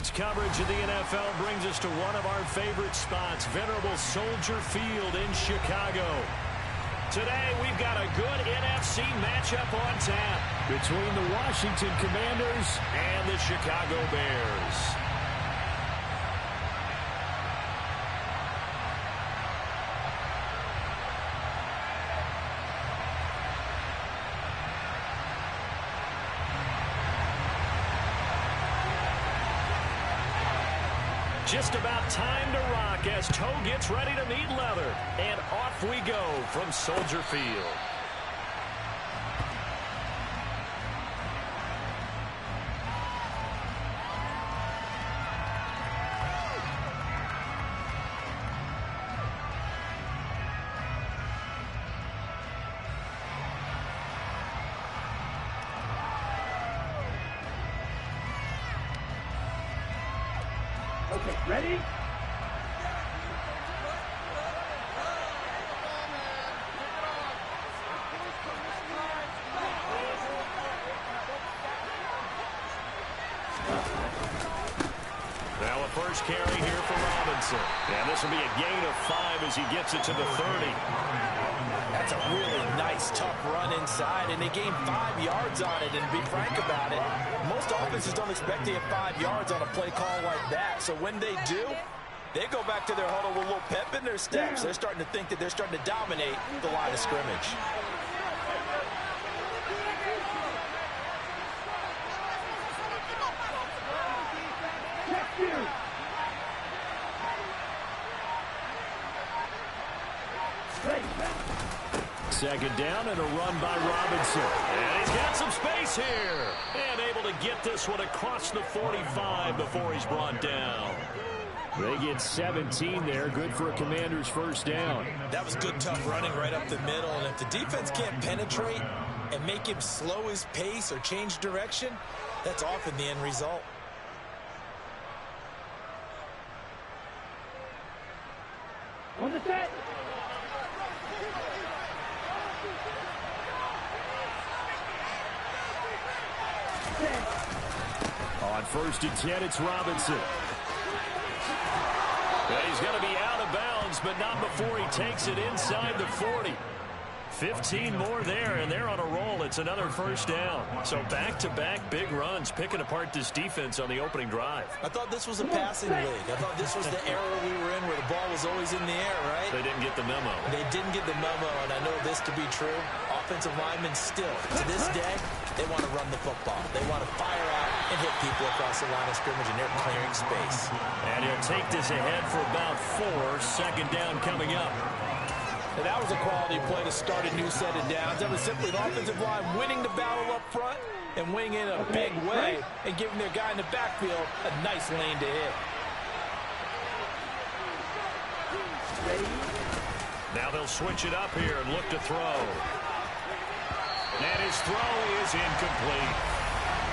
Sports coverage of the NFL brings us to one of our favorite spots, venerable Soldier Field in Chicago. Today, we've got a good NFC matchup on tap between the Washington Commanders and the Chicago Bears. Just about time to rock as Toe gets ready to meet leather. And off we go from Soldier Field. Okay, ready? Now a first carry here for Robinson. And this will be a gain of 5 as he gets it to the 30. That's a really nice, tough run inside, and they gained 5 yards on it. And to be frank about it, most offenses don't expect to get 5 yards on a play call like that. So when they do, they go back to their huddle with a little pep in their steps. They're starting to think that they're starting to dominate the line of scrimmage. Second down and a run by Robinson. And he's got some space here. And able to get this one across the 45 before he's brought down. They get 17 there. Good for a Commander's first down. That was good, tough running right up the middle. And if the defense can't penetrate and make him slow his pace or change direction, that's often the end result. On the set. On first and 10, it's Robinson. And he's going to be out of bounds, but not before he takes it inside the 40. 15 more there, and they're on a roll. It's another first down. So back-to-back big runs, picking apart this defense on the opening drive. I thought this was a passing league. I thought this was the era we were in where the ball was always in the air, right? They didn't get the memo. They didn't get the memo, and I know this to be true. Offensive linemen still, to this day, they want to run the football. They want to fire out and hit people across the line of scrimmage, and they're clearing space. And he'll take this ahead for about 4. Second down coming up. And that was a quality play to start a new set of downs. That was simply the offensive line winning the battle up front and winning in a big way and giving their guy in the backfield a nice lane to hit. Now they'll switch it up here and look to throw. And his throw is incomplete.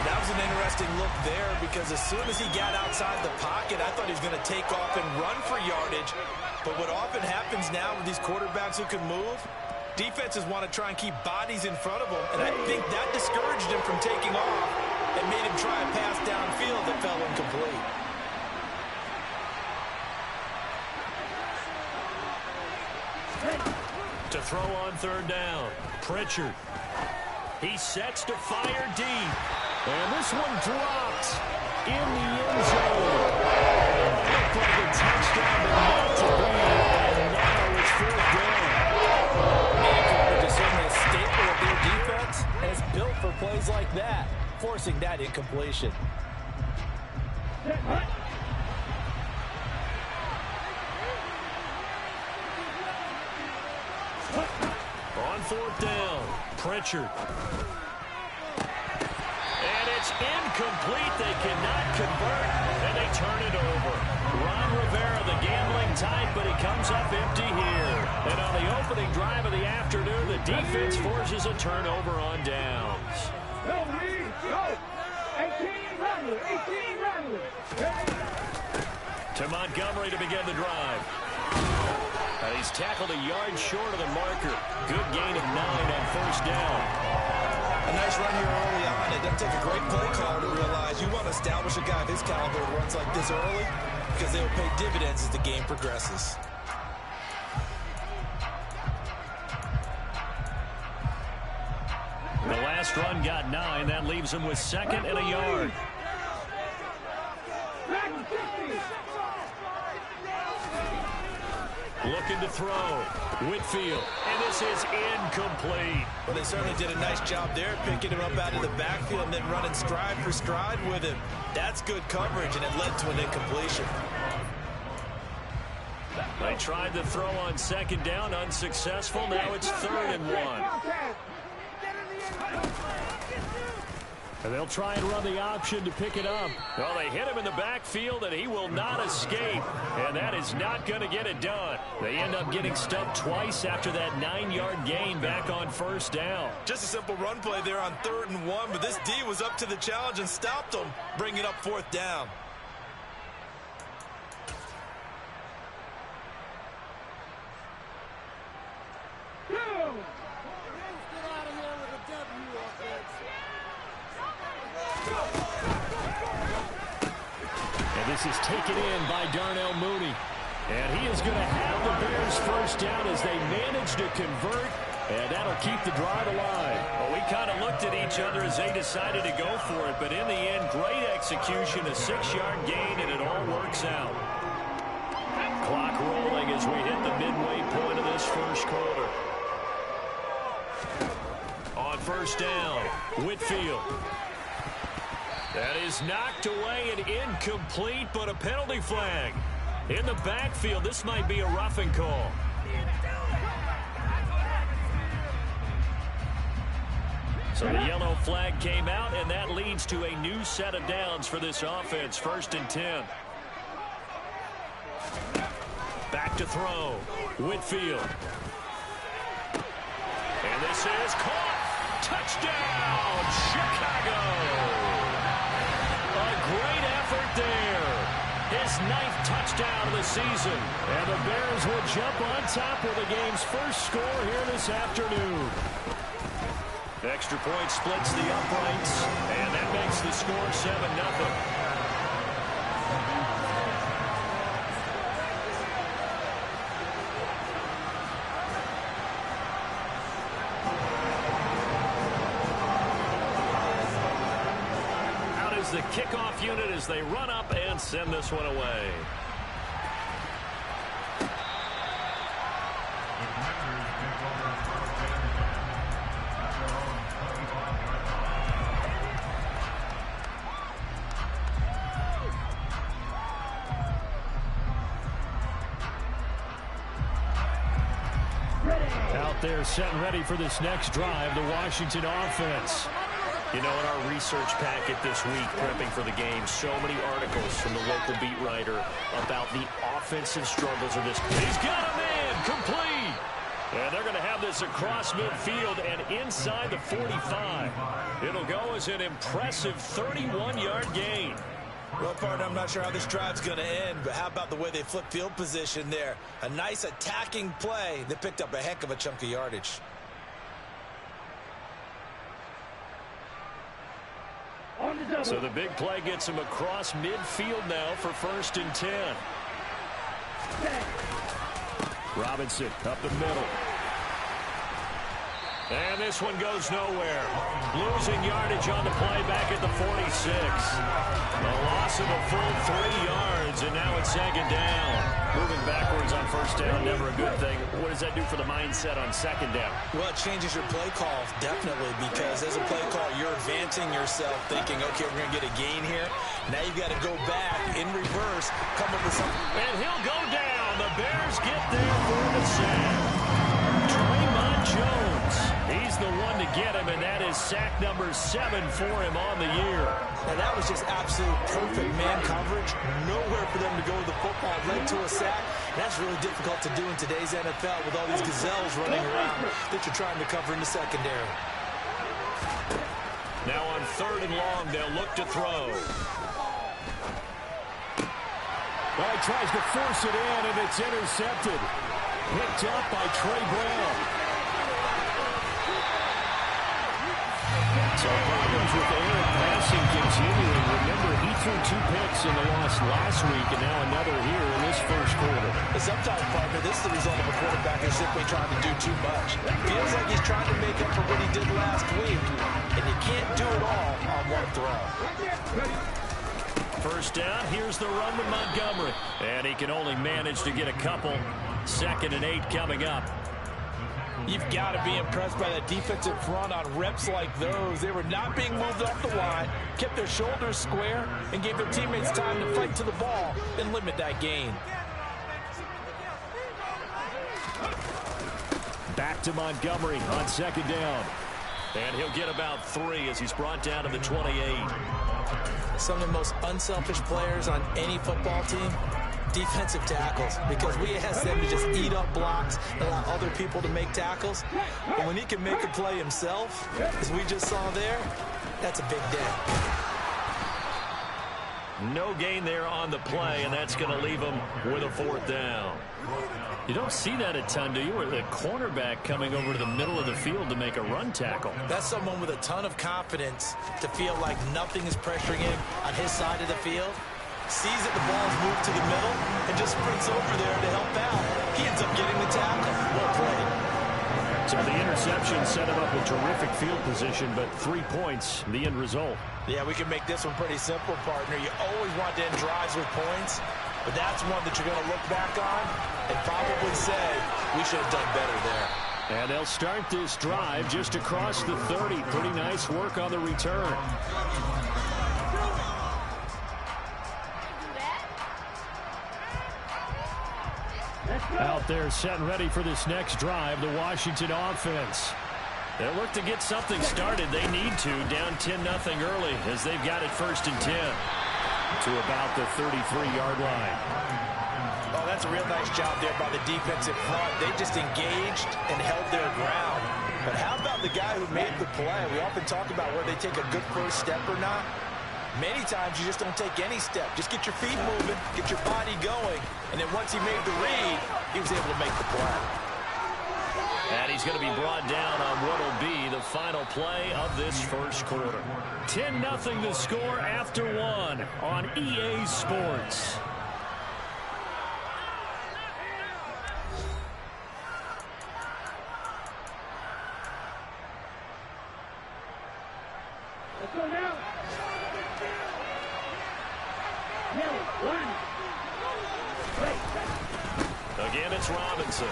That was an interesting look there because as soon as he got outside the pocket, I thought he was going to take off and run for yardage. But what often happens now with these quarterbacks who can move, defenses want to try and keep bodies in front of them. And I think that discouraged him from taking off and made him try a pass downfield that fell incomplete. To throw on third down, Pritchard. He sets to fire deep. And this one dropped in the end zone. Looked like a touchdown, but not to be. And now it's fourth down. Man coverage is certainly a staple of their defense, and it's built for plays like that, forcing that incompletion. On fourth down, Pritchard. And it's incomplete. They cannot convert, and they turn it over. Ron Rivera, the gambling type, but he comes up empty here. And on the opening drive of the afternoon, the defense forces a turnover on downs. Go, Reed, go! 18 Ramblers, 18 Ramblers. To Montgomery to begin the drive. And he's tackled a yard short of the marker. Good gain of 9 on first down. A nice run here early on. It doesn't take a great play call to realize you want to establish a guy of his caliber who runs like this early because they will pay dividends as the game progresses. The last run got 9. That leaves him with 2nd and a yard. Looking to throw. Whitfield. And this is incomplete. Well, they certainly did a nice job there, picking him up out of the backfield and then running stride for stride with him. That's good coverage, and it led to an incompletion. They tried to throw on 2nd down, unsuccessful. Now it's 3rd and 1. And they'll try and run the option to pick it up. Well, they hit him in the backfield, and he will not escape. And that is not going to get it done. They end up getting stumped twice after that 9-yard gain back on first down. Just a simple run play there on 3rd and 1, but this D was up to the challenge and stopped them, bringing up 4th down. This is taken in by Darnell Mooney. And he is going to have the Bears first down as they manage to convert. And that'll keep the drive alive. Well, we kind of looked at each other as they decided to go for it. But in the end, great execution, a 6-yard gain, and it all works out. Clock rolling as we hit the midway point of this first quarter. On first down, Whitfield. That is knocked away and incomplete, but a penalty flag. In the backfield, this might be a roughing call. So the yellow flag came out, and that leads to a new set of downs for this offense. 1st and 10. Back to throw. Whitfield. And this is caught. Touchdown, Chicago. Great effort there. His 9th touchdown of the season. And the Bears will jump on top of the game's first score here this afternoon. Extra point splits the uprights, and that makes the score 7-0. The kickoff unit as they run up and send this one away. Out there set and ready for this next drive, the Washington offense. You know, in our research packet this week, prepping for the game, so many articles from the local beat writer about the offensive struggles of this. He's got a man, complete. And they're going to have this across midfield and inside the 45. It'll go as an impressive 31-yard gain. Well, partner, I'm not sure how this drive's going to end, but how about the way they flip field position there? A nice attacking play that picked up a heck of a chunk of yardage. So the big play gets him across midfield now for 1st and 10. Robinson up the middle. And this one goes nowhere. Losing yardage on the play back at the 46. A loss of a full 3 yards, and now it's 2nd down. Moving backwards on first down, never a good thing. What does that do for the mindset on 2nd down? Well, it changes your play call, definitely, because as a play call, you're advancing yourself, thinking, okay, we're going to get a gain here. Now you've got to go back in reverse, come up with something. And he'll go down. The Bears get there for the sack. Draymond Jones. He's the one to get him, and that is sack number 7 for him on the year. And that was just absolute perfect man coverage. Nowhere for them to go with the football. Led to a sack. That's really difficult to do in today's NFL with all these gazelles running around that you're trying to cover in the secondary. Now on 3rd and long, they'll look to throw. Well, he tries to force it in, and it's intercepted. Picked up by Trey Brown. So problems with air and passing continuing. Remember, he threw 2 picks in the loss last week, and now another here in this first quarter. And sometimes, partner, this is the result of a quarterback who's simply trying to do too much. Feels like he's trying to make up for what he did last week, and you can't do it all on one throw. First down, here's the run with Montgomery. And he can only manage to get a couple. 2nd and 8 coming up. You've got to be impressed by that defensive front on reps like those. They were not being moved off the line, kept their shoulders square, and gave their teammates time to fight to the ball and limit that gain. Back to Montgomery on 2nd down. And he'll get about 3 as he's brought down to the 28. Some of the most unselfish players on any football team, defensive tackles, because we ask them to just eat up blocks and allow other people to make tackles. And when he can make a play himself, as we just saw there, that's a big day. No gain there on the play, and that's going to leave him with a 4th down. You don't see that a ton, do you? Or the cornerback coming over to the middle of the field to make a run tackle. That's someone with a ton of confidence to feel like nothing is pressuring him on his side of the field. Sees that the ball's moved to the middle and just sprints over there to help out. He ends up getting the tackle. Well played. So the interception set him up with terrific field position, but 3 points, the end result. Yeah, we can make this one pretty simple, partner. You always want to end drives with points, but that's one that you're going to look back on and probably say, we should have done better there. And they'll start this drive just across the 30. Pretty nice work on the return. Out there set and ready for this next drive, the Washington offense. They'll look to get something started. They need to, down 10-0 early as they've got it 1st and 10 to about the 33-yard line. Oh, that's a real nice job there by the defensive front. They just engaged and held their ground. But how about the guy who made the play? We often talk about whether they take a good first step or not. Many times you just don't take any step. Just get your feet moving, get your body going, and then once he made the read, he was able to make the play. And he's going to be brought down on what will be the final play of this first quarter. 10-0 the score after 1 on EA Sports. Let's go now. Again, it's Robinson.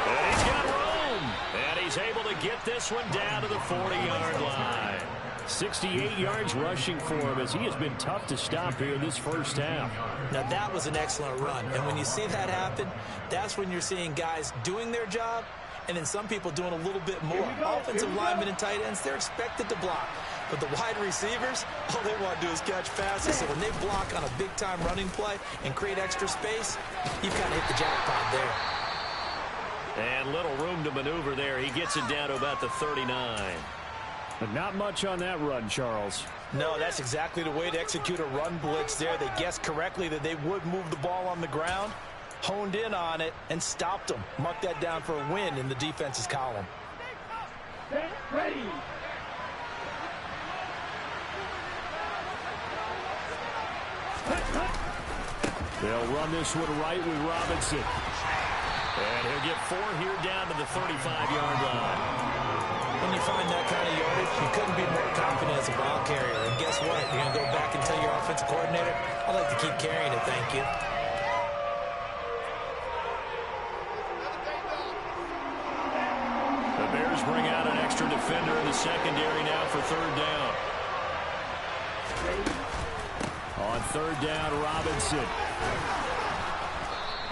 And he's got room. And he's able to get this one down to the 40-yard line. 68 yards rushing for him as he has been tough to stop here this first half. Now, that was an excellent run. And when you see that happen, that's when you're seeing guys doing their job and then some people doing a little bit more. Offensive linemen and tight ends, they're expected to block. But the wide receivers, all they want to do is catch passes. So when they block on a big-time running play and create extra space, you've kind of hit the jackpot there. And little room to maneuver there. He gets it down to about the 39. But not much on that run, Charles. No, that's exactly the way to execute a run blitz there. They guessed correctly that they would move the ball on the ground, honed in on it, and stopped them. Mark that down for a win in the defense's column. Set, ready. They'll run this one right with Robinson. And he'll get 4 here down to the 35-yard line. When you find that kind of yardage, you couldn't be more confident as a ball carrier. And guess what? You're going to go back and tell your offensive coordinator, I'd like to keep carrying it, thank you. The Bears bring out an extra defender in the secondary now for 3rd down. On 3rd down, Robinson.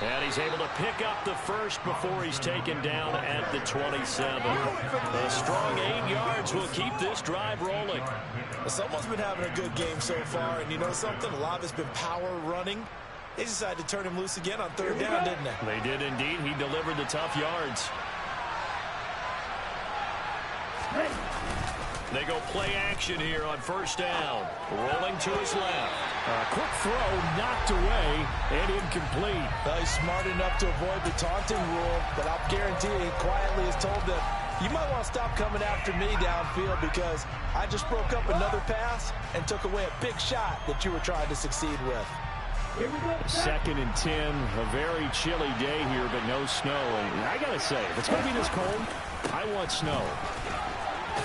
And he's able to pick up the first before he's taken down at the 27. A strong 8 yards will keep this drive rolling. Someone's been having a good game so far, and you know something? A lot of it's been power running. They decided to turn him loose again on 3rd down, didn't they? They did indeed. He delivered the tough yards. They go play action here on first down. Rolling to his left. Quick throw knocked away and incomplete. He's smart enough to avoid the taunting rule, but I'll guarantee he quietly has told them, you might want to stop coming after me downfield because I just broke up another pass and took away a big shot that you were trying to succeed with. Here we go. 2nd and 10. A very chilly day here, but no snow. And I got to say, if it's going to be this cold, I want snow.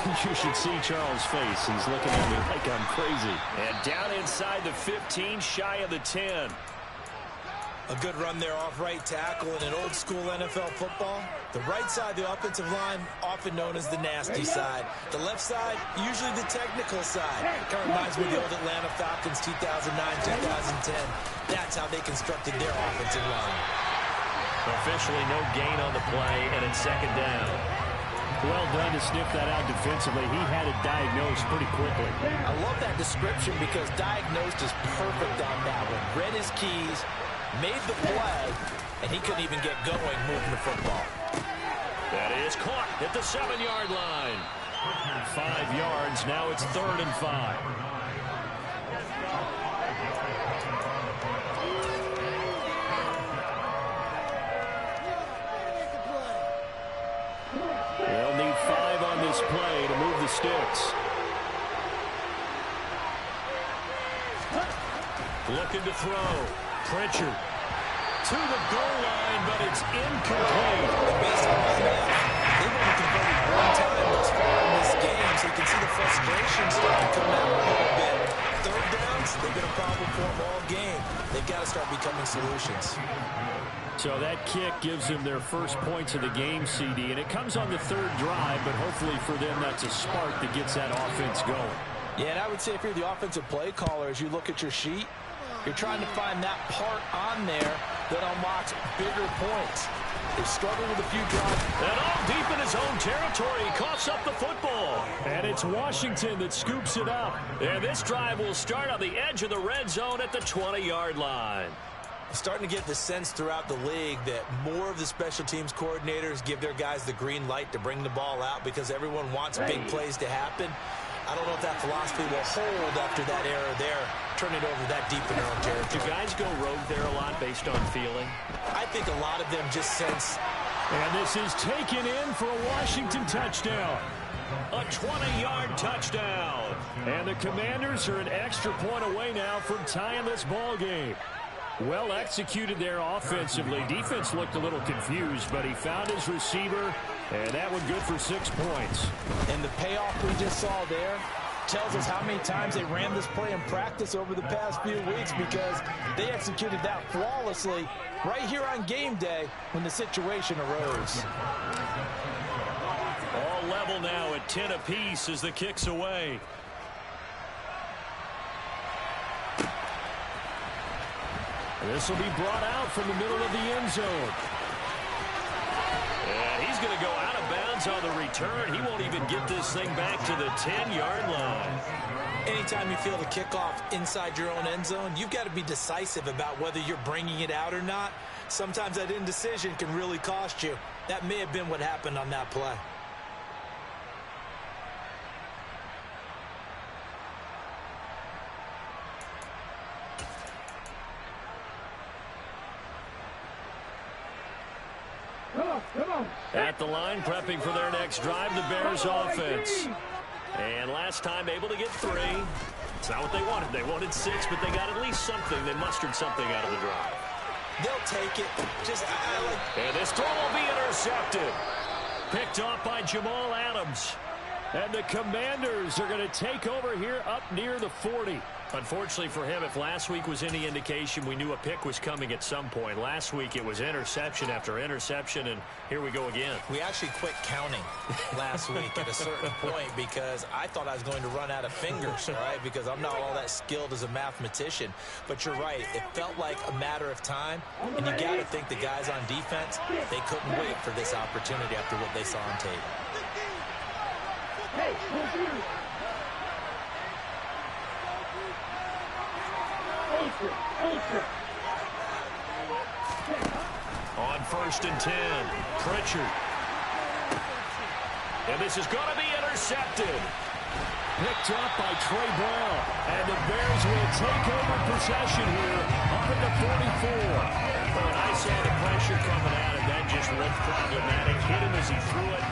You should see Charles' face. He's looking at me like I'm crazy. And down inside the 15, shy of the 10. A good run there off right tackle in an old-school NFL football. The right side of the offensive line, often known as the nasty side. The left side, usually the technical side. Kind of reminds me of the old Atlanta Falcons 2009-2010. That's how they constructed their offensive line. Officially no gain on the play, and it's 2nd down. Well done to sniff that out defensively. He had it diagnosed pretty quickly. I love that description because diagnosed is perfect on that one. Read his keys, made the play, and he couldn't even get going moving the football. That is caught at the 7-yard line. 5 yards. Now it's 3rd and 5. They'll need 5 on this play to move the sticks. Looking to throw. Pritchard to the goal line, but it's incomplete. Based on my math, they've only converted 1 time thus far in this game, so you can see the frustration starting to come out a little bit. 3rd downs, they've been a problem for them all game. They've got to start becoming solutions. So that kick gives them their first points of the game, CD, and it comes on the 3rd drive, but hopefully for them that's a spark that gets that offense going. Yeah, and I would say if you're the offensive play caller, as you look at your sheet, you're trying to find that part on there that unlocks bigger points. They struggled with a few drives. And all deep in his own territory, he coughs up the football. And it's Washington that scoops it up. And this drive will start on the edge of the red zone at the 20-yard line. Starting to get the sense throughout the league that more of the special teams coordinators give their guys the green light to bring the ball out because everyone wants big plays to happen. I don't know if that philosophy will hold after that error there, turn it over that deep in their own territory. Do guys go rogue there a lot based on feeling? I think a lot of them just sense. And this is taken in for a Washington touchdown. A 20-yard touchdown. And the Commanders are an extra point away now from tying this ball game. Well executed there offensively. Defense looked a little confused, but he found his receiver, and that one good for 6 points. And the payoff we just saw there tells us how many times they ran this play in practice over the past few weeks because they executed that flawlessly right here on game day when the situation arose. All level now at 10 apiece as the kick's away. This will be brought out from the middle of the end zone. And he's going to go out of bounds on the return. He won't even get this thing back to the 10-yard line. Anytime you feel the kickoff inside your own end zone, you've got to be decisive about whether you're bringing it out or not. Sometimes that indecision can really cost you. That may have been what happened on that play. Come on. At the line, prepping for their next drive, the Bears offense. And last time able to get 3. It's not what they wanted. They wanted 6, but they got at least something. They mustered something out of the drive. They'll take it. And this throw will be intercepted. Picked off by Jamal Adams. And the Commanders are going to take over here up near the 40. Unfortunately for him, if last week was any indication, we knew a pick was coming at some point. Last week it was interception after interception, and here we go again. We actually quit counting last week at a certain point because I thought I was going to run out of fingers, right? Because I'm not all that skilled as a mathematician. But you're right. It felt like a matter of time, and you got to think the guys on defense, they couldn't wait for this opportunity after what they saw on tape. Hey, on 1st and 10, Pritchard. And this is going to be intercepted. Picked up by Trey Brown. And the Bears will take over possession here up at the 44. Well, and I saw the pressure coming out, and that just looked problematic. Hit him as he threw it,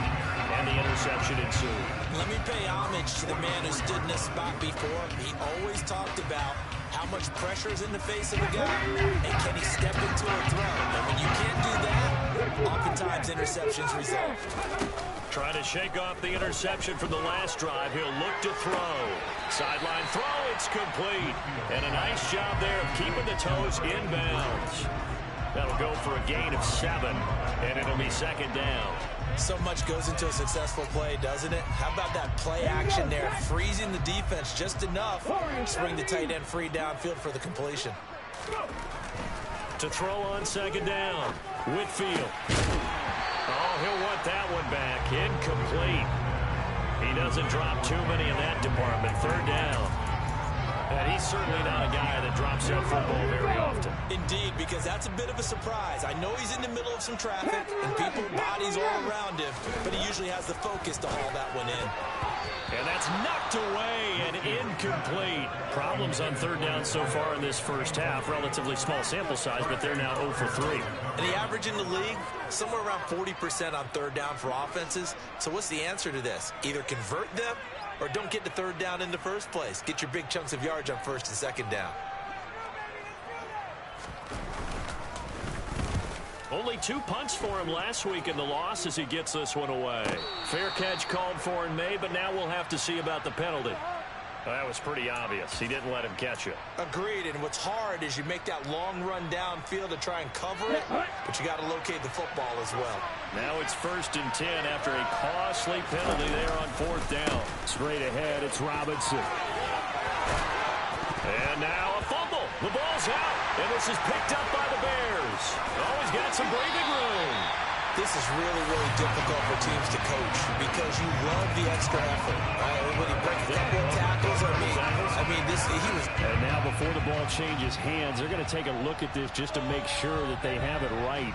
and the interception ensued. Let me pay homage to the man who stood in this spot before. He always talked about how much pressure is in the face of a guy, and can he step into a throw. And when you can't do that, oftentimes interceptions result. Trying to shake off the interception from the last drive. He'll look to throw. Sideline throw, it's complete. And a nice job there of keeping the toes inbounds. That'll go for a gain of 7, and it'll be second down. So much goes into a successful play, doesn't it? How about that play action there, freezing the defense just enough to bring the tight end free downfield for the completion. To throw on second down, Whitfield. Oh, he'll want that one back. Incomplete. He doesn't drop too many in that department. Third down. And he's certainly not a guy that drops that football very often. Indeed, because that's a bit of a surprise. I know he's in the middle of some traffic and people, bodies all around him, but he usually has the focus to haul that one in. And that's knocked away and incomplete. Problems on third down so far in this first half. Relatively small sample size, but they're now 0 for 3. And the average in the league, somewhere around 40% on third down for offenses. So what's the answer to this? Either convert them or don't get the third down in the first place. Get your big chunks of yards on first and second down. Only 2 punts for him last week in the loss as he gets this one away. Fair catch called for and made, but now we'll have to see about the penalty. That was pretty obvious. He didn't let him catch it. Agreed, and what's hard is you make that long run downfield to try and cover it, but you got to locate the football as well. Now it's 1st and 10 after a costly penalty there on 4th down. Straight ahead, it's Robinson. And now a fumble. The ball's out, and this is picked up by the Bears. Oh, he's got some breathing room. This is really, really difficult for teams to coach because you love the extra effort. When he breaks a couple of tackles, I mean, he was. And now before the ball changes hands, they're going to take a look at this just to make sure that they have it right.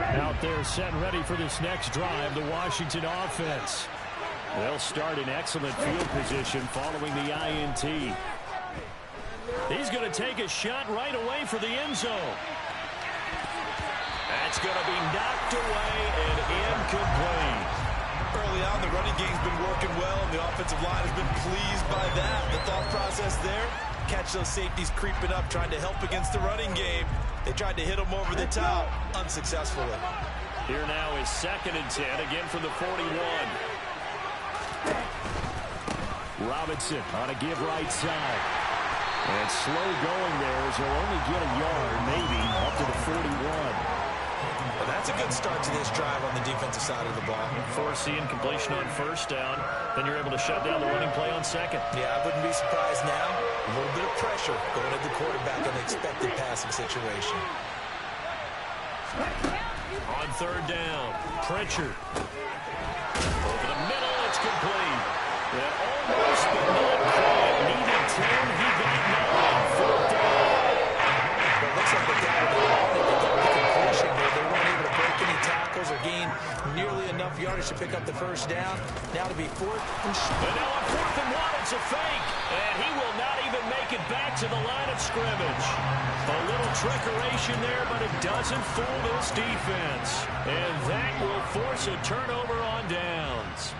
Out there set and ready for this next drive, the Washington offense. They'll start in excellent field position following the INT. He's going to take a shot right away for the end zone. That's going to be knocked away and incomplete. Early on, the running game's been working well, and the offensive line has been pleased by that. The thought process there, catch those safeties creeping up, trying to help against the running game. They tried to hit him over the top, unsuccessfully. Here now is 2nd and 10, again from the 41. Robinson on a give right side. And slow going there as he'll only get a yard, maybe, up to the 41. Well, that's a good start to this drive on the defensive side of the ball. Forcing completion on 1st down. Then you're able to shut down the running play on 2nd. Yeah, I wouldn't be surprised now. A little bit of pressure going at the quarterback in the expected passing situation. On 3rd down, Pritchard. Over the middle, it's complete. That almost, but not quite. Needed 10, he got 9. 4th down. But it looks like they got what they wanted. They got the completion there. They weren't able to break any tackles or gain nearly enough yardage to pick up the 1st down. Now to be 4th and And now on 4th and 1, it's a fake. And he will not even make it back to the line of scrimmage. A little trickeration there, but it doesn't fool this defense. And that will force a turnover on downs.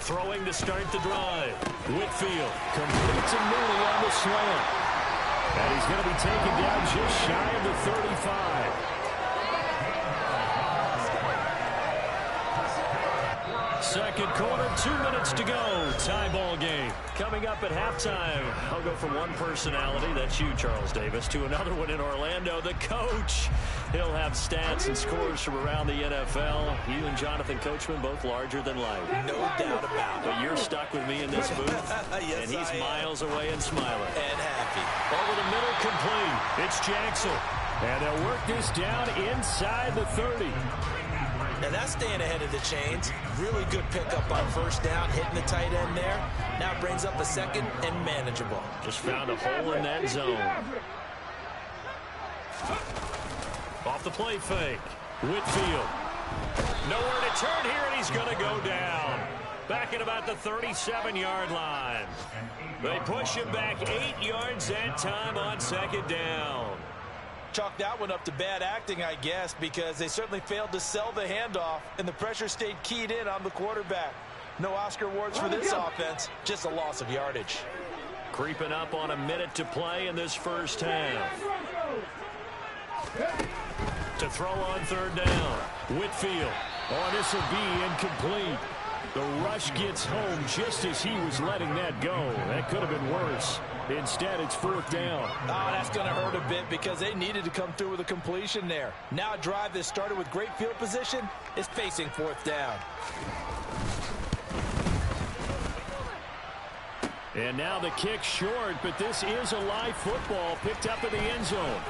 Throwing to start the drive. Whitfield completes a Mooney on the slant. And he's going to be taken down just shy of the 35. second quarter, 2 minutes to go. Tie ball game. Coming up at halftime, I'll go from one personality, that's you, Charles Davis, to another one in Orlando, the coach. He'll have stats and scores from around the NFL. You and Jonathan Coachman both larger than life. No doubt about it. But you're stuck with me in this booth. Yes, and he's miles away and smiling. And happy. Over the middle, complete. It's Jackson. And they'll work this down inside the 30. Now that's staying ahead of the chains. Really good pickup on first down, hitting the tight end there. Now it brings up a second and manageable. Just found a hole in that zone. Off the play fake. Whitfield. Nowhere to turn here, and he's going to go down. Back at about the 37-yard line. They push him back 8 yards that time on second down. Chalk that one up to bad acting, I guess, because they certainly failed to sell the handoff, and the pressure stayed keyed in on the quarterback. No Oscar awards for this offense, just a loss of yardage. Creeping up on a minute to play in this first half. To throw on third down. Whitfield. Oh, this will be incomplete. The rush gets home just as he was letting that go. That could have been worse. Instead, it's fourth down. Oh, that's going to hurt a bit because they needed to come through with a completion there. Now a drive that started with great field position is facing fourth down. And now the kick short, but this is a live football picked up in the end zone.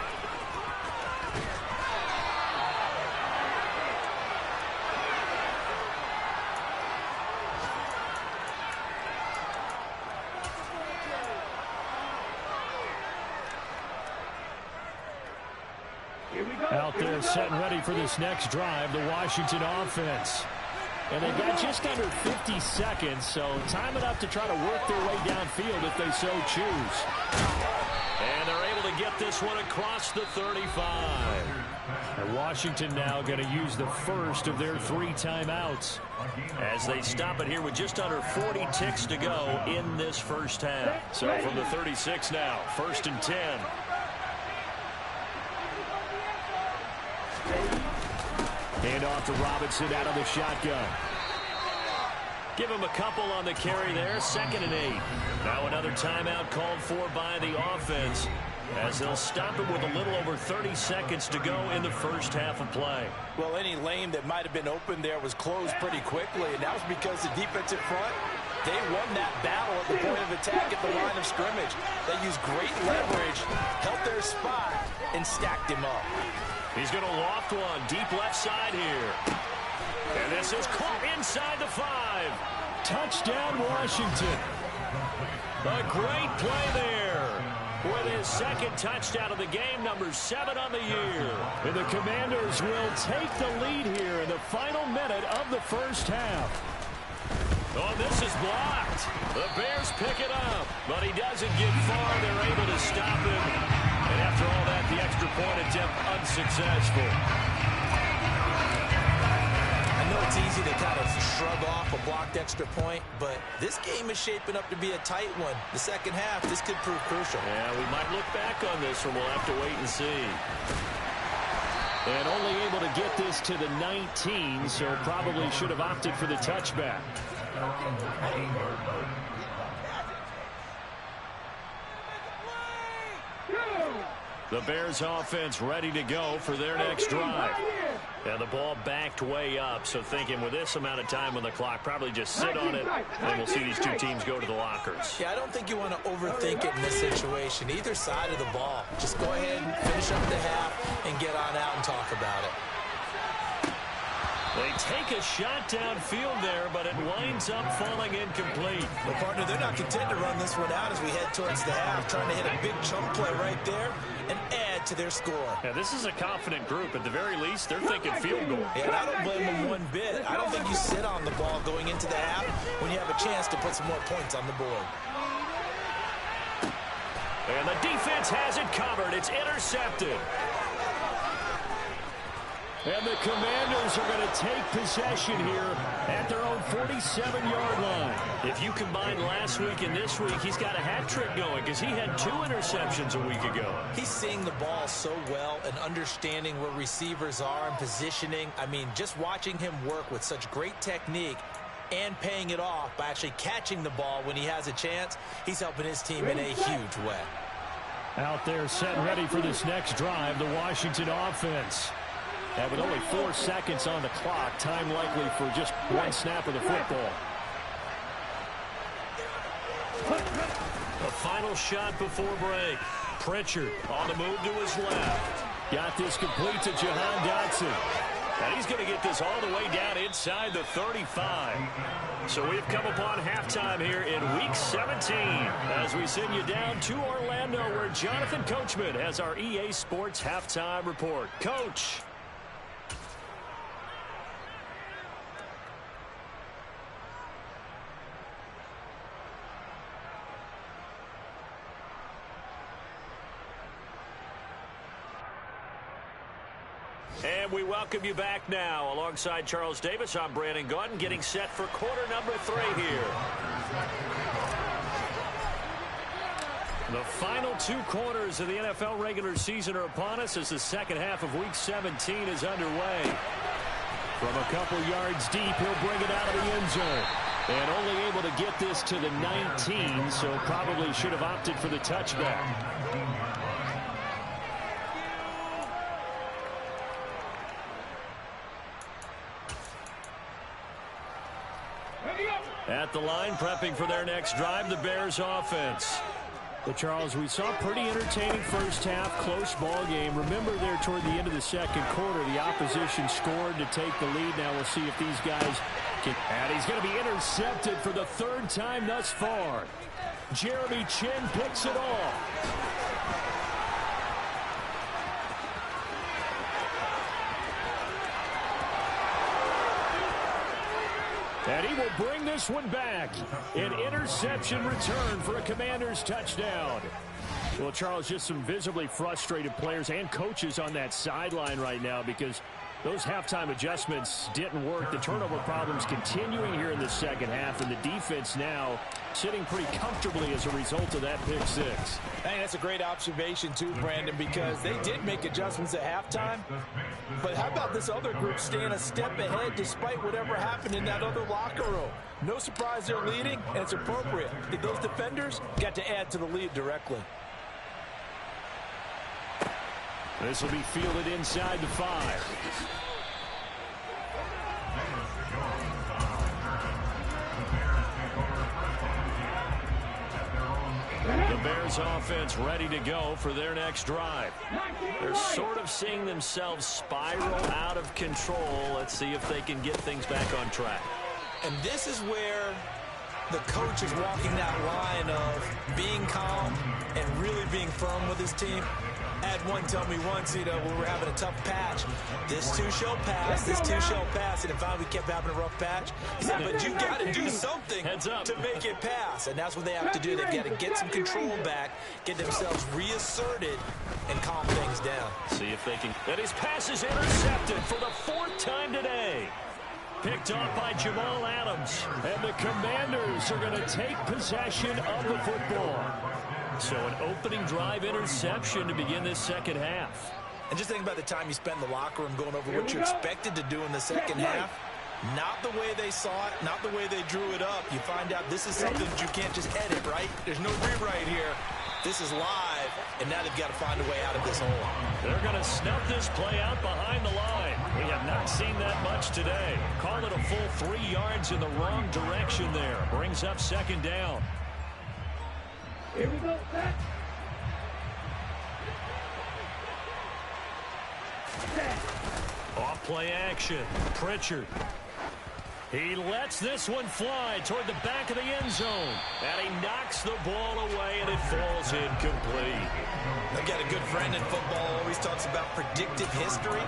Out there set and ready for this next drive, the Washington offense. And they've got just under 50 seconds, so time enough to try to work their way downfield if they so choose. And they're able to get this one across the 35. And Washington now going to use the first of their 3 timeouts as they stop it here with just under 40 ticks to go in this first half. So from the 36 now, 1st and 10. Hand off to Robinson out of the shotgun. Give him a couple on the carry there. 2nd and 8. Now another timeout called for by the offense as they'll stop it with a little over 30 seconds to go in the first half of play. Well, any lane that might have been open there was closed pretty quickly, and that was because the defensive front, they won that battle at the point of attack at the line of scrimmage. They used great leverage, held their spot, and stacked him up. He's going to loft one deep left side here. And this is caught inside the 5. Touchdown, Washington. A great play there with his 2nd touchdown of the game, number 7 on the year. And the Commanders will take the lead here in the final minute of the first half. Oh, this is blocked. The Bears pick it up, but he doesn't get far. They're able to stop him. And after all that, the extra point attempt unsuccessful. I know it's easy to kind of shrug off a blocked extra point, but this game is shaping up to be a tight one. The second half, this could prove crucial. Yeah, we might look back on this one. We'll have to wait and see. And only able to get this to the 19, so probably should have opted for the touchback. The Bears offense ready to go for their next drive. And the ball backed way up, so thinking with this amount of time on the clock, probably just sit on it, and we'll see these two teams go to the lockers. Yeah, I don't think you want to overthink it in this situation. Either side of the ball. Just go ahead and finish up the half and get on out and talk about it. They take a shot downfield there, but it winds up falling incomplete. Well, partner, they're not content to run this one out as we head towards the half, trying to hit a big chunk play right there and add to their score. Yeah, this is a confident group. At the very least, they're thinking field goal. Yeah, and I don't blame them one bit. I don't think you sit on the ball going into the half when you have a chance to put some more points on the board. And the defense has it covered. It's intercepted. And the Commanders are going to take possession here at their own 47-yard line. If you combine last week and this week, he's got a hat trick going because he had 2 interceptions a week ago. He's seeing the ball so well and understanding where receivers are and positioning. I mean, just watching him work with such great technique, and paying it off by actually catching the ball when he has a chance. He's helping his team in a huge way. Out there set and ready for this next drive, the Washington offense. And with only 4 seconds on the clock, time likely for just one snap of the football. The final shot before break. Pritchard on the move to his left. Got this complete to Jahan Dotson. And he's going to get this all the way down inside the 35. So we've come upon halftime here in Week 17 as we send you down to Orlando where Jonathan Coachman has our EA Sports Halftime Report. Coach. And we welcome you back now. Alongside Charles Davis, I'm Brandon Gaudin, getting set for quarter number 3 here. The final 2 quarters of the NFL regular season are upon us as the second half of Week 17 is underway. From a couple yards deep, he'll bring it out of the end zone. And only able to get this to the 19, so probably should have opted for the touchback. At the line, prepping for their next drive, the Bears offense. But Charles, we saw a pretty entertaining first half, close ball game. Remember there toward the end of the second quarter, the opposition scored to take the lead. Now we'll see if these guys can. And he's going to be intercepted for the 3rd time thus far. Jeremy Chin picks it off. And he will bring this one back. An interception return for a Commanders touchdown. Well, Charles, just some visibly frustrated players and coaches on that sideline right now because those halftime adjustments didn't work. The turnover problems continuing here in the second half, and the defense now sitting pretty comfortably as a result of that pick 6. Hey, that's a great observation too, Brandon, because they did make adjustments at halftime. But how about this other group staying a step ahead despite whatever happened in that other locker room? No surprise they're leading, and it's appropriate. Those defenders got to add to the lead directly. This will be fielded inside the 5. The Bears offense ready to go for their next drive. They're sort of seeing themselves spiral out of control. Let's see if they can get things back on track. And this is where the coach is walking that line of being calm and really being firm with his team. I had one tell me once, when we were having a tough patch, this too shall pass, this too shall pass, and if finally we kept having a rough patch, he said, but you got to do something to make it pass, and that's what they have to do. They've got to get some control back, get themselves reasserted, and calm things down. See if they can. And his pass is intercepted for the 4th time today. Picked off by Jamal Adams. And the Commanders are going to take possession of the football. So an opening drive interception to begin this second half. And just think about the time you spend in the locker room going over what you expected to do in the second half. Not the way they saw it, not the way they drew it up. You find out this is something that you can't just edit, right? There's no rewrite here. This is live, and now they've got to find a way out of this hole. They're going to snuff this play out behind the line. We have not seen that much today. Call it a full 3 yards in the wrong direction there. Brings up 2nd down. Here we go, set. Off play action. Pritchard. He lets this one fly toward the back of the end zone. And he knocks the ball away, and it falls incomplete. I've got a good friend in football, always talks about predictive history.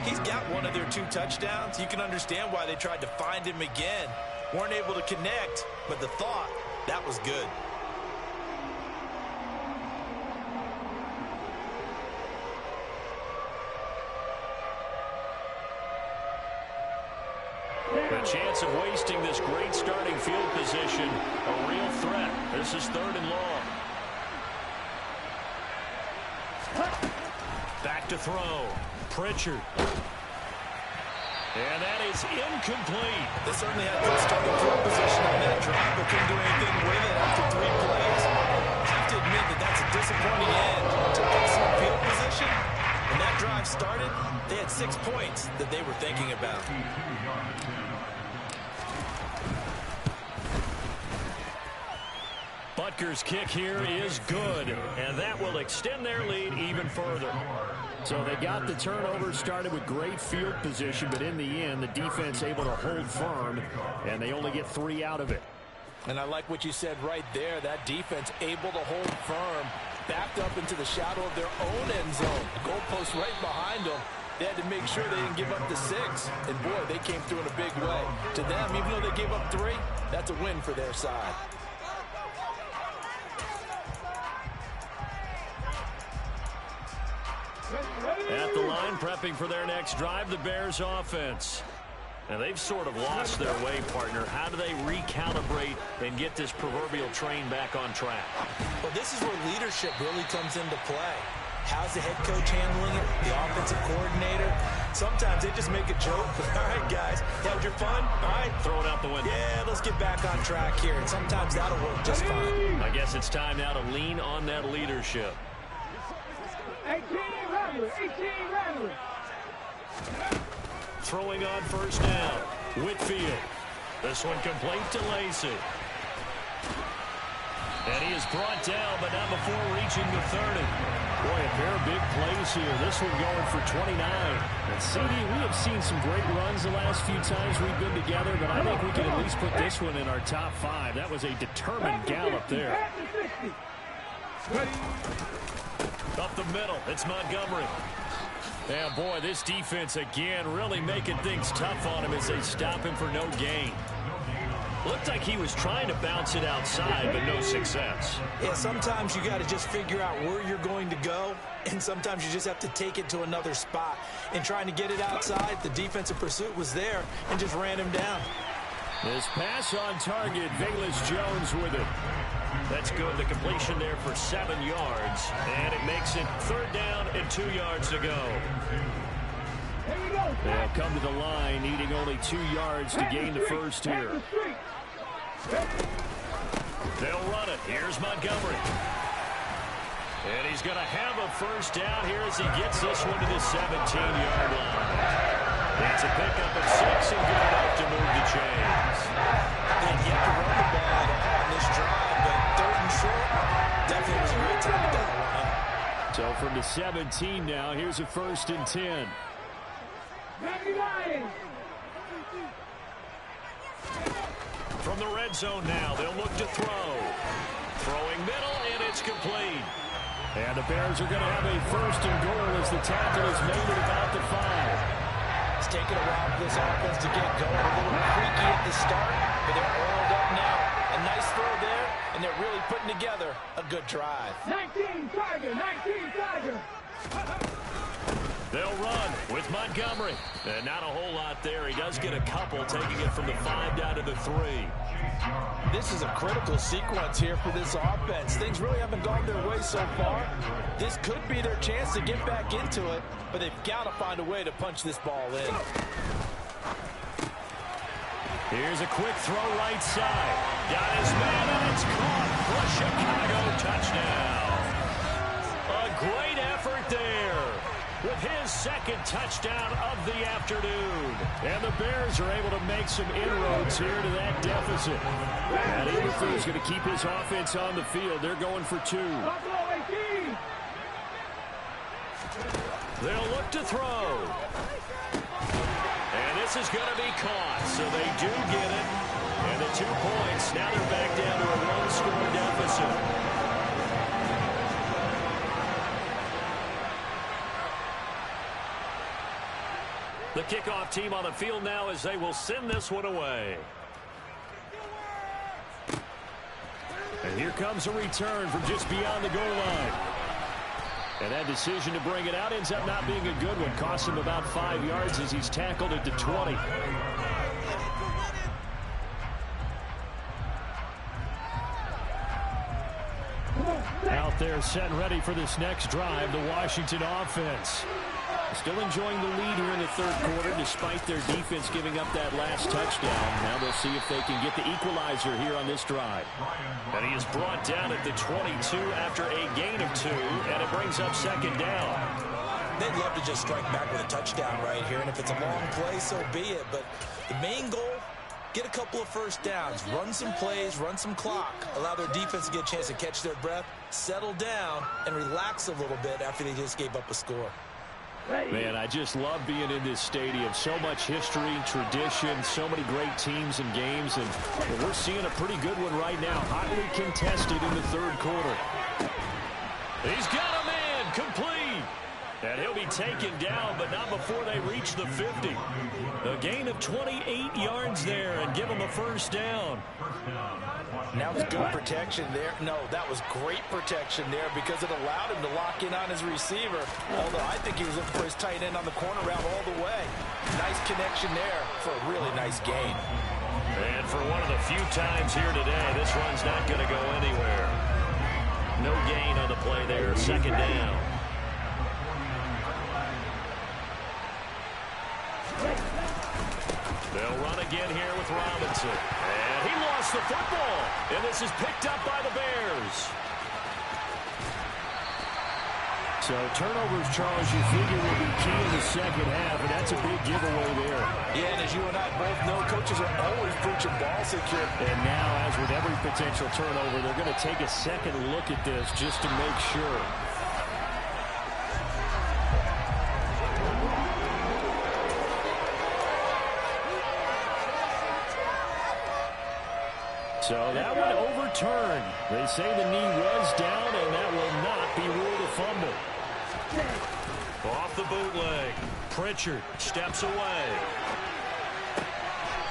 He's got one of their 2 touchdowns. You can understand why they tried to find him again. Weren't able to connect, but the thought, that was good. The chance of wasting this great starting field position, a real threat. This is 3rd and long. Back to throw. Pritchard. And that is incomplete. They certainly had good starting field position on that drive, but couldn't do anything with it after 3 plays. I have to admit that that's a disappointing end to excellent field position. When that drive started, they had 6 points that they were thinking about. Butker's kick here is good, and that will extend their lead even further. So they got the turnover started with great field position, but in the end, the defense able to hold firm, and they only get 3 out of it. And I like what you said right there. That defense able to hold firm, backed up into the shadow of their own end zone. Goalpost right behind them. They had to make sure they didn't give up the 6. And, boy, they came through in a big way. To them, even though they gave up 3, that's a win for their side. At the line, prepping for their next drive, the Bears offense. And they've sort of lost their way, partner. How do they recalibrate and get this proverbial train back on track? Well, this is where leadership really comes into play. How's the head coach handling it? The offensive coordinator? Sometimes they just make a joke. All right, guys, had your fun? All right. Throw it out the window. Yeah, let's get back on track here. And sometimes that'll work just fine. I guess it's time now to lean on that leadership. 18 Rattler, 18 Rattler. Throwing on first down. Whitfield. This one complete to Lacey. And he is brought down, but not before reaching the 30. Boy, a pair of big plays here. This one going for 29. And CD, we have seen some great runs the last few times we've been together, but I think we can at least put this one in our top 5. That was a determined gallop there. Up the middle, it's Montgomery. And boy, this defense again really making things tough on him as they stop him for no gain. Looked like he was trying to bounce it outside, but no success. Yeah, sometimes you got to just figure out where you're going to go, and sometimes you just have to take it to another spot. And trying to get it outside, the defensive pursuit was there and just ran him down. This pass on target, Velus Jones with it. That's good. The completion there for 7 yards. And it makes it 3rd down and 2 yards to go. They'll come to the line, needing only 2 yards to gain the first here. They'll run it. Here's Montgomery. And he's going to have a first down here as he gets this one to the 17-yard line. That's a pickup of 6 and good enough to move the chains. They'd yet to run the ball at all on this drive, but 3rd and short, definitely was a great time to dial one up. So from the 17 now, here's a 1st and 10. From the red zone now, they'll look to throw. Throwing middle, and it's complete. And the Bears are going to have a 1st and goal as the tackle is made at about the 5. It's taken a while for this offense to get going. A little creaky at the start, but they're oiled up now. A nice throw there, and they're really putting together a good drive. 19 Tiger, 19 Tiger. They'll run with Montgomery. And not a whole lot there. He does get a couple, taking it from the 5 down to the 3. This is a critical sequence here for this offense. Things really haven't gone their way so far. This could be their chance to get back into it, but they've got to find a way to punch this ball in. Here's a quick throw right side. Got his man, and it's caught for a Chicago touchdown. A great effort there with his 2nd touchdown of the afternoon. And the Bears are able to make some inroads here to that deficit. And Eberflus going to keep his offense on the field. They're going for 2. They'll look to throw. And this is going to be caught, so they do get it. And the 2 points, now they're back down to a 1-score deficit. The kickoff team on the field now as they will send this one away. And here comes a return from just beyond the goal line. And that decision to bring it out ends up not being a good one. Costs him about 5 yards as he's tackled at the 20. Out there set and ready for this next drive, the Washington offense. Still enjoying the lead here in the third quarter despite their defense giving up that last touchdown. Now they'll see if they can get the equalizer here on this drive. And he is brought down at the 22 after a gain of 2, and it brings up second down. They'd love to just strike back with a touchdown right here, and if it's a long play, so be it. But the main goal, get a couple of first downs, run some plays, run some clock, allow their defense to get a chance to catch their breath, settle down, and relax a little bit after they just gave up a score. Man, I just love being in this stadium. So much history, tradition, so many great teams and games, and we're seeing a pretty good one right now. Hotly contested in the third quarter. He's got a man, complete. And he'll be taken down, but not before they reach the 50. A gain of 28 yards there and give him a first down. That was good protection there. No, that was great protection there because it allowed him to lock in on his receiver. Although I think he was looking for his tight end on the corner route all the way. Nice connection there for a really nice gain. And for one of the few times here today, this run's not going to go anywhere. No gain on the play there. Second down. They'll run again here with Robinson. And he lost the football. And this is picked up by the Bears. So turnovers, Charles, you figure will be key in the second half, and that's a big giveaway there. Yeah, and as you and I both know, coaches are always preaching ball secure. And now, as with every potential turnover, they're going to take a second look at this just to make sure. So that one overturned. They say the knee was down, and that will not be ruled a fumble. Off the bootleg. Pritchard steps away.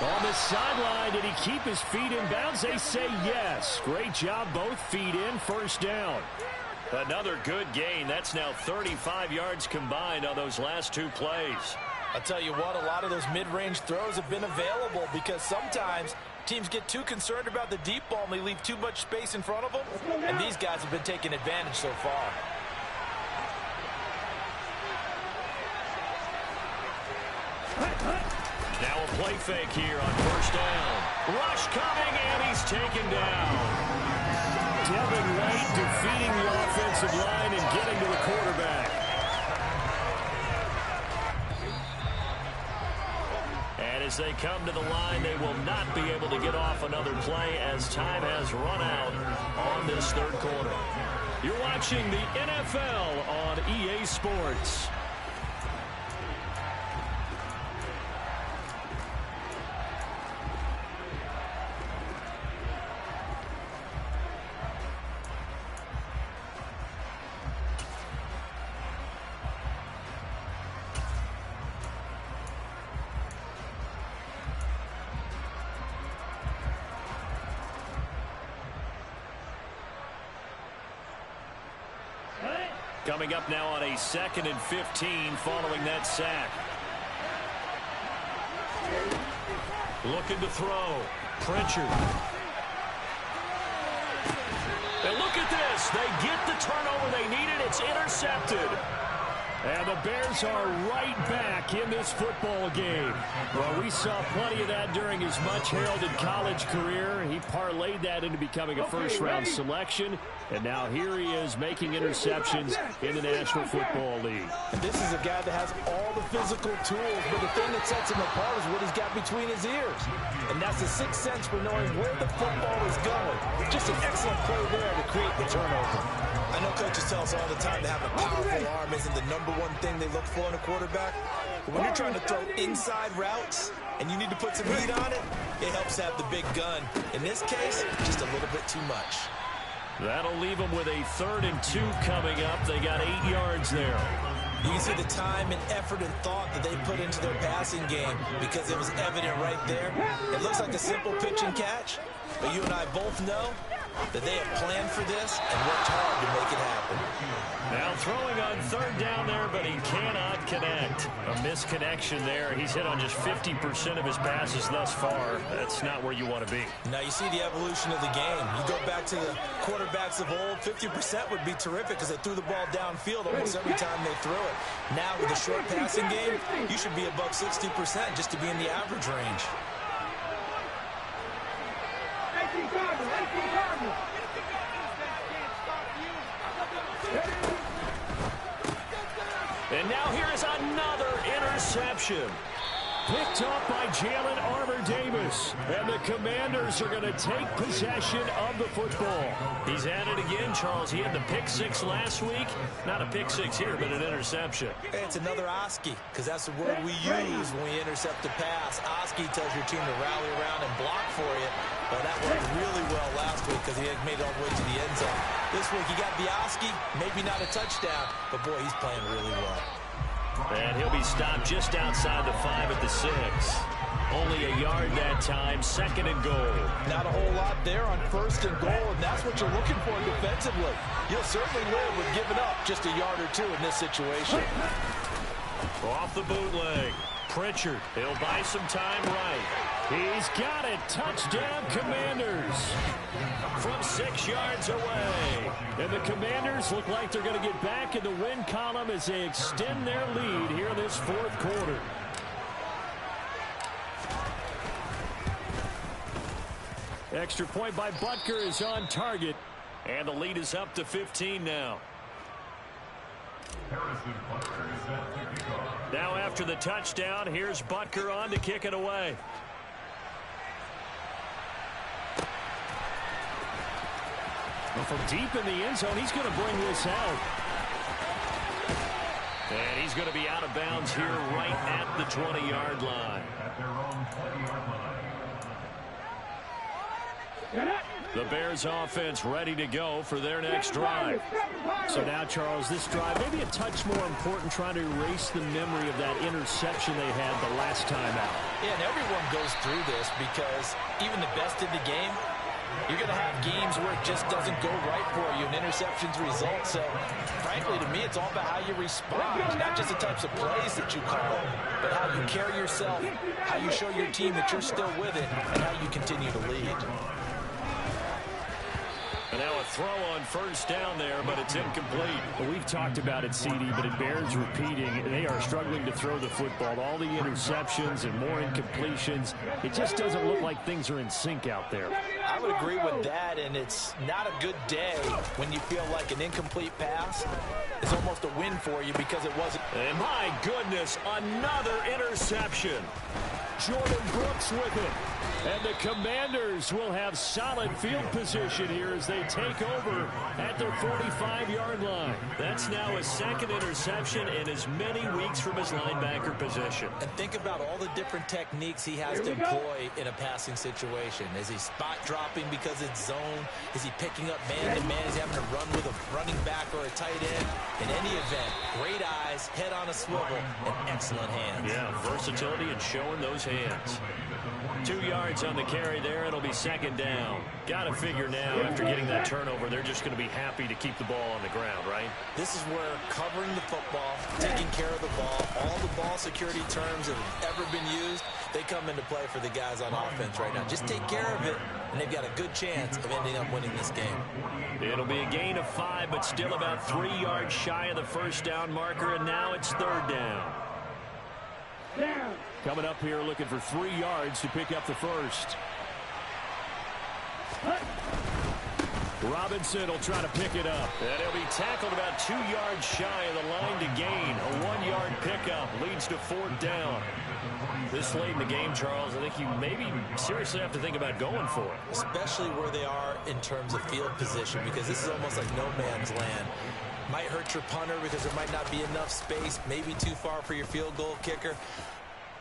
On the sideline, did he keep his feet in bounds? They say yes. Great job, both feet in, first down. Another good gain. That's now 35 yards combined on those last 2 plays. I'll tell you what, a lot of those mid-range throws have been available because sometimes teams get too concerned about the deep ball and they leave too much space in front of them. And these guys have been taking advantage so far. Now a play fake here on first down. Rush coming, and he's taken down. Devin White defeating the offensive line and getting to the quarterback. And as they come to the line, they will not be able to get off another play as time has run out on this third quarter. You're watching the NFL on EA Sports. Coming up now on a 2nd and 15 following that sack. Looking to throw. Pritchard. And look at this. They get the turnover they needed. It's intercepted. And the Bears are right back in this football game. Well, we saw plenty of that during his much-heralded college career. He parlayed that into becoming a first-round selection. And now here he is making interceptions in the National Football League. And this is a guy that has all the physical tools, but the thing that sets him apart is what he's got between his ears. And that's the sixth sense for knowing where the football is going. Just an excellent play there to create the turnover. I know coaches tell us all the time that having a powerful arm isn't the number one thing they look for in a quarterback. But when you're trying to throw inside routes and you need to put some heat on it, it helps have the big gun. In this case, just a little bit too much. That'll leave them with a 3rd and 2 coming up. They got 8 yards there. You can see the time and effort and thought that they put into their passing game because it was evident right there. It looks like a simple pitch and catch, but you and I both know that they have planned for this and worked hard to make it happen. Now throwing on third down there, but he cannot connect. A misconnection there. He's hit on just 50% of his passes thus far. That's not where you want to be. Now you see the evolution of the game. You go back to the quarterbacks of old, 50% would be terrific because they threw the ball downfield almost every time they threw it. Now with the short passing game, you should be above 60% just to be in the average range. And now here is another interception. Picked off by Jalen Armour-Davis. And the Commanders are going to take possession of the football. He's at it again, Charles. He had the pick six last week. Not a pick six here, but an interception. Hey, it's another Oski, because that's the word we use when we intercept a pass. Oski tells your team to rally around and block for you. Well, that worked really well last week because he had made it all the way to the end zone. This week he got the Oski, maybe not a touchdown, but boy, he's playing really well. And he'll be stopped just outside the 5 at the 6. Only a yard that time, 2nd and goal. Not a whole lot there on 1st and goal, and that's what you're looking for defensively. You'll certainly live with giving up just a yard or two in this situation. Off the bootleg. Pritchard, he'll buy some time right. He's got it. Touchdown, Commanders. From 6 yards away. And the Commanders look like they're going to get back in the win column as they extend their lead here in this 4th quarter. Extra point by Butker is on target. And the lead is up to 15 now. Now after the touchdown, here's Butker on to kick it away. Well, from deep in the end zone, he's going to bring this out. And he's going to be out of bounds here right at the 20-yard line. The Bears offense ready to go for their next drive. So now, Charles, this drive maybe a touch more important, trying to erase the memory of that interception they had the last time out. Yeah, and everyone goes through this because even the best in the game, you're going to have games where it just doesn't go right for you, and interceptions result. So, frankly, to me, it's all about how you respond, not just the types of plays that you call, but how you carry yourself, how you show your team that you're still with it, and how you continue to lead. And now a throw on 1st down there, but it's incomplete. Well, we've talked about it, CD, but it bears repeating. They are struggling to throw the football. All the interceptions and more incompletions. It just doesn't look like things are in sync out there. I would agree with that, and it's not a good day when you feel like an incomplete pass is almost a win for you because it wasn't. And my goodness, another interception. Jordan Brooks with it. And the Commanders will have solid field position here as they take over at their 45-yard line. That's now his 2nd interception in as many weeks from his linebacker position. And think about all the different techniques he has to employ in a passing situation. Is he spot dropping because it's zone? Is he picking up man-to-man? Is he having to run with a running back or a tight end? In any event, great eyes, head on a swivel, and excellent hands. Yeah, versatility and showing those hands. 2 yards on the carry there. It'll be 2nd down. Got to figure now, after getting that turnover, they're just going to be happy to keep the ball on the ground, right? This is where covering the football, taking care of the ball, all the ball security terms that have ever been used, they come into play for the guys on offense right now. Just take care of it, and they've got a good chance of ending up winning this game. It'll be a gain of 5, but still about 3 yards shy of the 1st down marker, and now it's 3rd down. Coming up here looking for 3 yards to pick up the 1st. Robinson will try to pick it up. And he'll be tackled about 2 yards shy of the line to gain. A 1-yard pickup leads to 4th down. This late in the game, Charles, I think you maybe seriously have to think about going for it. Especially where they are in terms of field position, because this is almost like no man's land. Might hurt your punter because there might not be enough space, maybe too far for your field goal kicker.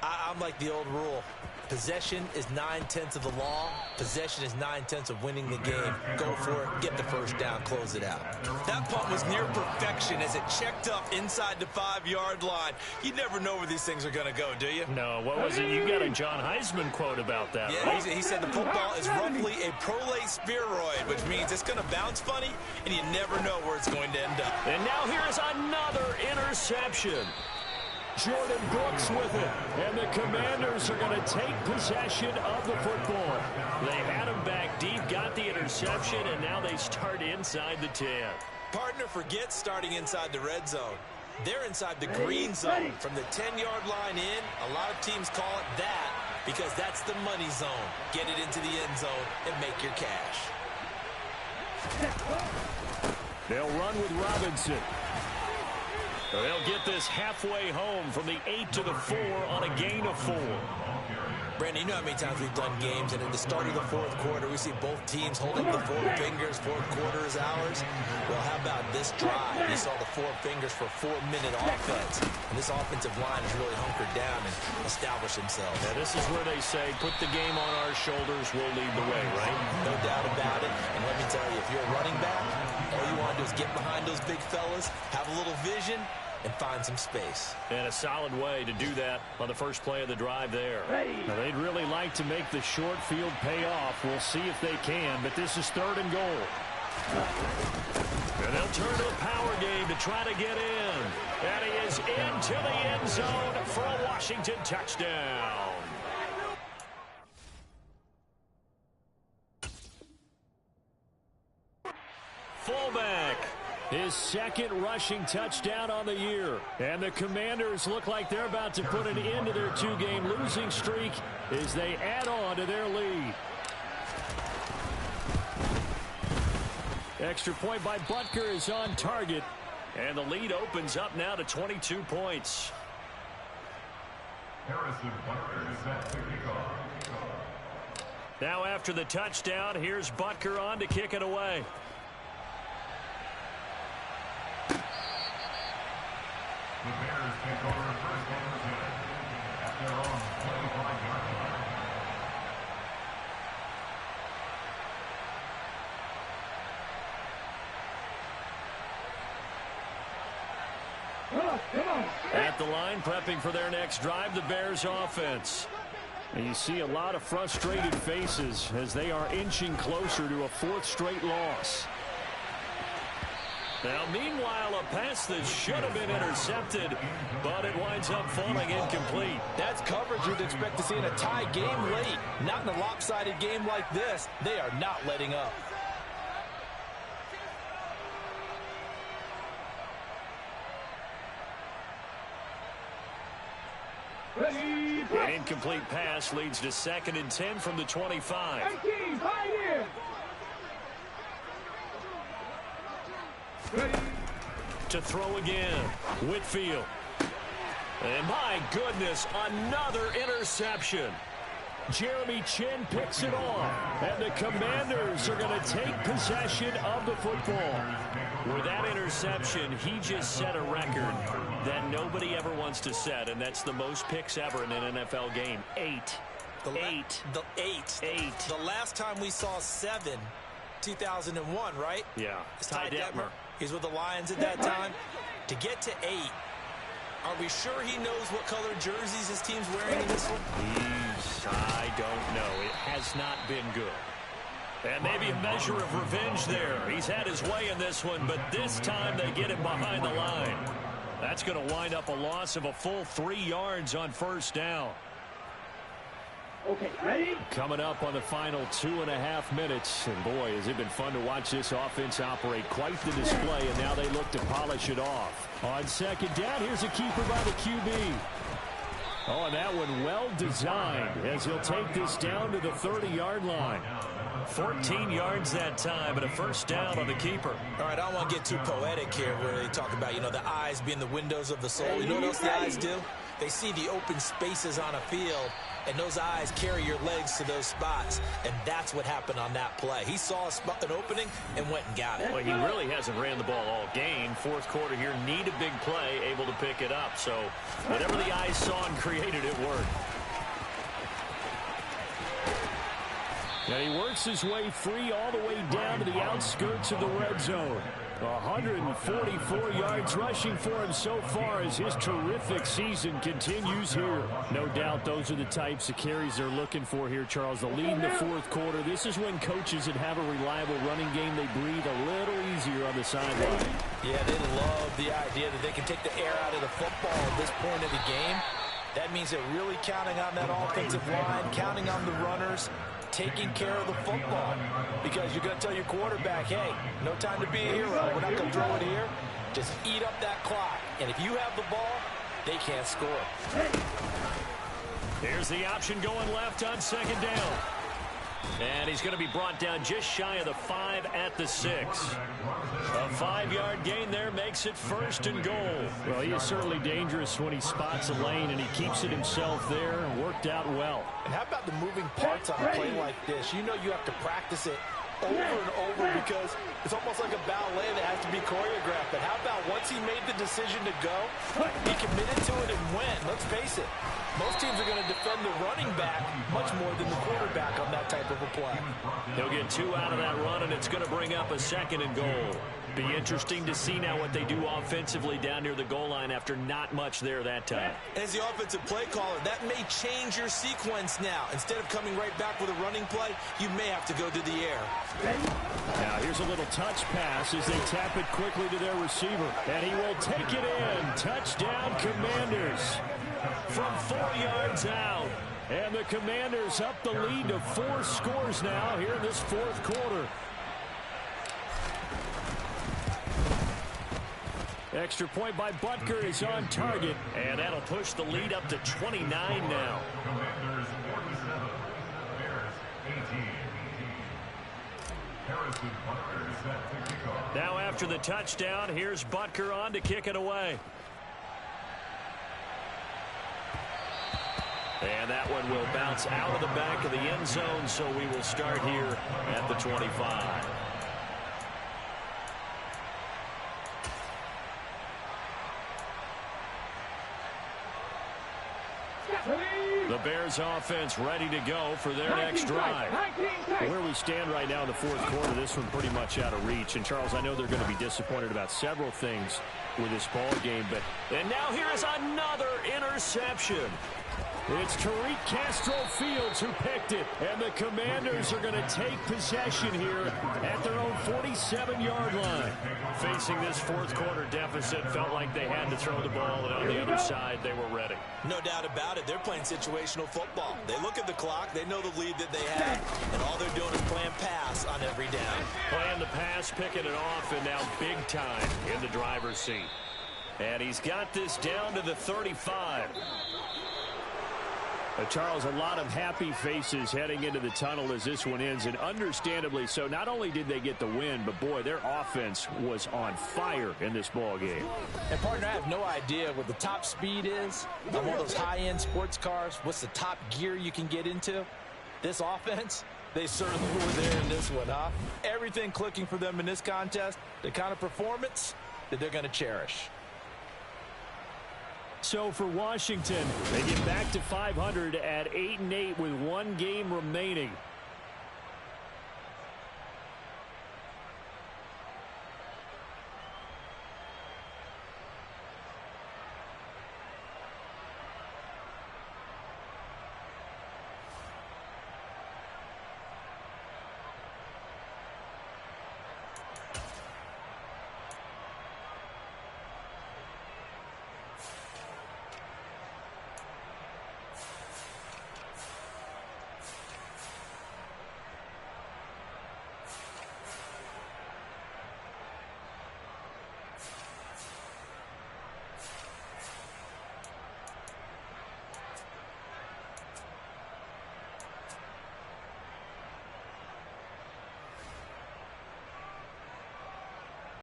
I'm like the old rule. Possession is 9/10 of the law. Possession is 9/10 of winning the game. Go for it, get the first down, close it out. That punt was near perfection as it checked up inside the 5-yard line. You never know where these things are going to go, do you? No, what was it? You got a John Heisman quote about that, yeah, right? He said the football is roughly a prolate spheroid, which means it's going to bounce funny, and you never know where it's going to end up. And now here's another interception. Jordan Brooks with it, and the Commanders are going to take possession of the football. They had him back deep, got the interception, and now they start inside the 10. Partner, forget starting inside the red zone. They're inside the green zone. From the 10-yard line in, a lot of teams call it that because that's the money zone. Get it into the end zone and make your cash. They'll run with Robinson. They'll get this halfway home from the 8 to the 4 on a gain of 4. Brandon, you know how many times we've done games, and at the start of the fourth quarter, we see both teams holding the 4 fingers, fourth quarter is ours. Well, how about this drive? You saw the 4 fingers for 4-minute offense, and this offensive line has really hunkered down and established themselves. Yeah, this is where they say, put the game on our shoulders, we'll lead the way, right? No doubt about it, and let me tell you, if you're a running back, all you want to do is get behind those big fellas, have a little vision, and find some space. And a solid way to do that on the first play of the drive there. Now, they'd really like to make the short field pay off. We'll see if they can, but this is 3rd and goal. And they'll turn to the power game to try to get in. And he is into the end zone for a Washington touchdown. Fullback. His 2nd rushing touchdown on the year. And the Commanders look like they're about to put an end to their 2-game losing streak as they add on to their lead. Extra point by Butker is on target. And the lead opens up now to 22 points. Now after the touchdown, here's Butker on to kick it away. The Bears take over first and 10 at their own 25-yard line. At the line, prepping for their next drive, the Bears offense. And you see a lot of frustrated faces as they are inching closer to a 4th straight loss. Now, meanwhile, a pass that should have been intercepted, but it winds up falling incomplete. That's coverage you'd expect to see in a tie game late. Not in a lopsided game like this. They are not letting up. An incomplete pass leads to 2nd and 10 from the 25. To throw again, Whitfield. And my goodness, another interception. Jeremy Chin picks it off, and the Commanders are going to take possession of the football. With that interception, he just set a record that nobody ever wants to set, and that's the most picks ever in an NFL game. 8. The last time we saw 7, 2001, right? Yeah. It's Ty Detmer. He's with the Lions at that time. To get to 8, are we sure he knows what color jerseys his team's wearing in this one? I don't know. It has not been good. And maybe a measure of revenge there. He's had his way in this one, but this time they get him behind the line. That's going to wind up a loss of a full 3 yards on 1st down. Okay, ready? Coming up on the final 2.5 minutes. And boy, has it been fun to watch this offense operate. Quite the display, and now they look to polish it off. On 2nd down, here's a keeper by the QB. Oh, and that one well designed as he'll take this down to the 30-yard line. 14 yards that time, and a 1st down on the keeper. All right, I don't want to get too poetic here where they talk about, the eyes being the windows of the soul. You know what else the eyes do? They see the open spaces on a field, and those eyes carry your legs to those spots, and that's what happened on that play. He saw an opening and went and got it. Well, he really hasn't ran the ball all game. Fourth quarter here, need a big play, able to pick it up. So whatever the eyes saw and created, it worked. And he works his way free all the way down to the outskirts of the red zone. 144 yards rushing for him so far as his terrific season continues here. No doubt those are the types of carries they're looking for here, Charles. The lead in the fourth quarter. This is when coaches that have a reliable running game, they breathe a little easier on the sideline. Yeah, they love the idea that they can take the air out of the football at this point of the game. That means they're really counting on that offensive line, counting on the runners, taking care of the football, because you're going to tell your quarterback, hey, no time to be a hero. We're not going to throw it here. Just eat up that clock. And if you have the ball, they can't score. Here's the option going left on second down. And he's going to be brought down just shy of the 5 at the 6. A 5-yard gain there makes it first and goal. Well, he is certainly dangerous when he spots a lane, and he keeps it himself there and worked out well. And how about the moving parts on a play like this? You know you have to practice it over and over because it's almost like a ballet that has to be choreographed. But how about once he made the decision to go, he committed to it and went. Let's face it, most teams are going to defend the running back much more than the quarterback on that type of a play. He'll get 2 out of that run, and it's going to bring up a second and goal. Be interesting to see now what they do offensively down near the goal line after not much there that time. As the offensive play caller, that may change your sequence now. Instead of coming right back with a running play, you may have to go to the air. Now here's a little touch pass as they tap it quickly to their receiver. And he will take it in. Touchdown, Commanders. From 4 yards out. And the Commanders up the lead to 4 scores now here in this fourth quarter. Extra point by Butker is on target. And that'll push the lead up to 29 now. Commanders 47, Bears 18. Harrison Butker set to kick off. Now after the touchdown, here's Butker on to kick it away. And that one will bounce out of the back of the end zone, so we will start here at the 25. The Bears offense ready to go for their next drive. Where we stand right now in the fourth quarter, this one pretty much out of reach. And, Charles, I know they're going to be disappointed about several things with this ball game. And now here is another interception. It's Tariq Castro-Fields who picked it. And the Commanders are going to take possession here at their own 47-yard line. Facing this fourth quarter deficit, felt like they had to throw the ball, and on the other side, they were ready. No doubt about it. They're playing situational football. They look at the clock. They know the lead that they have, and all they're doing is playing pass on every down. Playing the pass, picking it off, and now big time in the driver's seat. And he's got this down to the 35. Charles, a lot of happy faces heading into the tunnel as this one ends, and understandably so. Not only did they get the win, but, boy, their offense was on fire in this ball game. And, partner, I have no idea what the top speed is on one of those high-end sports cars. What's the top gear you can get into? This offense, they certainly were there in this one, huh? Everything clicking for them in this contest, the kind of performance that they're going to cherish. So for Washington, they get back to 500 at 8-8 with 1 game remaining.